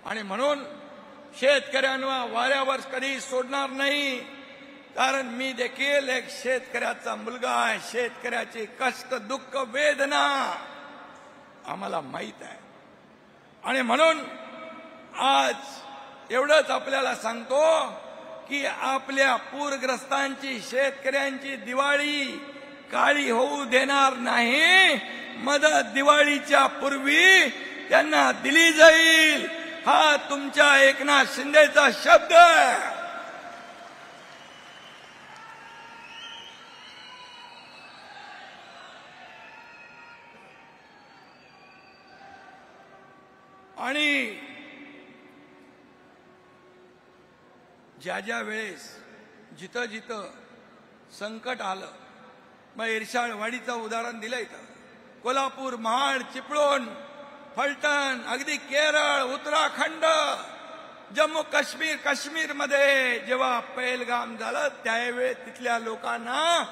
आणि म्हणून शेतकऱ्यांना वाऱ्यावर कधी सोडणार नाही, कारण मी देखील एक शेतकऱ्याचा मुलगा आहे. शेतकऱ्याची कष्ट दुःख वेदना आम्हाला माहित आहे. आणि म्हणून आज एवढंच आपल्याला सांगतो की आपल्या पूरग्रस्तांची शेतकऱ्यांची दिवाळी काळी होऊ देणार नाही. मदत दिवाळीच्या पूर्वी त्यांना दिली जाईल, हा तुमच्या एकनाथ शिंदेचा शब्द आहे. आणि ज्या ज्या वेळेस जिथं जिथं संकट आलं, मग इर्षाळवाडीचं उदाहरण दिलं इथं, कोल्हापूर, महाड, चिपळूण, फलटण, अगदी केरळ, उत्तराखंड, जम्मू काश्मीरमध्ये जेव्हा पहलगाम झालं त्यावेळी तिथल्या लोकांना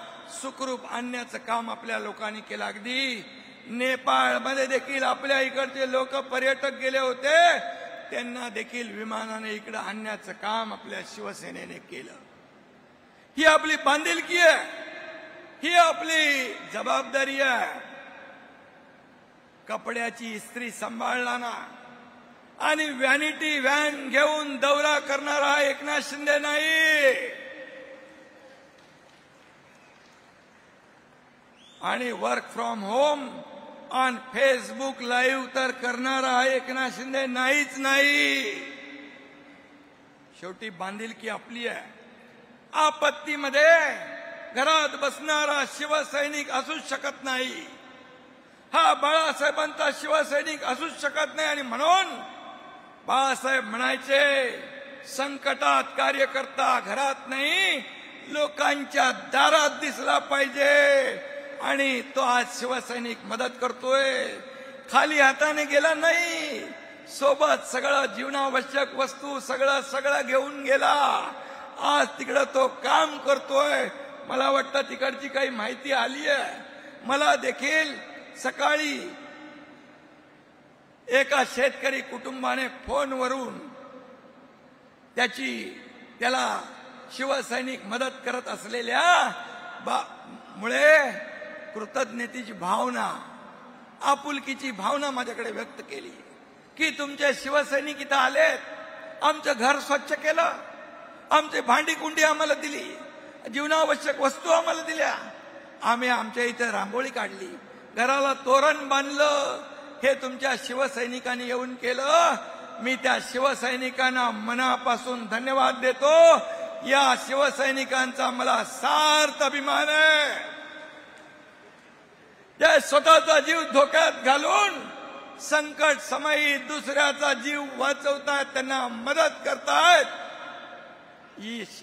सुखरूप आणण्याचं काम आपल्या लोकांनी केलं. अगदी नेपाळमध्ये देखील आपल्या इकडचे लोक पर्यटक गेले होते, त्यांना देखील विमानाने इकडे आणण्याचं काम आपल्या शिवसेनेने केलं. ही आपली बांधिलकी आहे, ही आपली जबाबदारी आहे. कपड्याची इस्त्री सांभाळला ना आणि व्हॅनिटी व्हॅन घेऊन दौरा करणारा एकनाथ शिंदे नाही. आणि work from home on Facebook live तर करणारा एकनाथ शिंदे नाहीच नाही. शेवटी बांधिलकी आपली आहे. आपत्तीमध्ये घरात बसणारा शिवसैनिक असूच शकत नाही, हा बाळासाहेबांचा शिवसैनिक असूच शकत नाही. आणि म्हणून बाळासाहेब म्हणायचे, संकटात कार्यकर्ता घरात नाही लोकांच्या दारात दिसला पाहिजे. आणि तो आज शिवसैनिक मदत करतोय, खाली हाताने गेला नाही, सोबत सगळं जीवनावश्यक वस्तू सगळं घेऊन गेला. आज तिकडं तो काम करतोय. मला वाटतं तिकडची काही माहिती आली आहे. मला देखील सकाळी एका शेतकरी कुटुंबाने फोनवरून त्याला शिवसैनिक मदत करत असलेल्या मुळे कृतज्ञतेची भावना, आपुलकीची भावना माझ्याकडे व्यक्त केली की तुमचे शिवसैनिक इथं आलेत, आमचं घर स्वच्छ केलं, आमची भांडी कुंडी आम्हाला दिली, जीवनावश्यक वस्तू आम्हाला दिल्या, आम्ही आमच्या इथे रांगोळी काढली, घराला तोरण बांधलं, हे तुमच्या शिवसैनिकांनी येऊन केलं. मी त्या शिवसैनिकांना मनापासून धन्यवाद देतो. या शिवसैनिकांचा मला सार्थ अभिमान आहे. ते स्वतःचा जीव धोक्यात घालून संकट समयी दुसऱ्याचा जीव वाचवतायत, त्यांना मदत करतायत.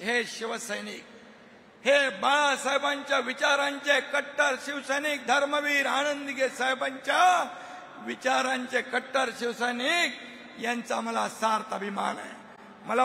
हे शिवसैनिक, हे बाळासाहेबांच्या विचारांचे कट्टर शिवसैनिक, धर्मवीर आनंदगे साहेबांच्या विचारांचे कट्टर शिवसैनिक, यांचा मला सार्थ अभिमान आहे.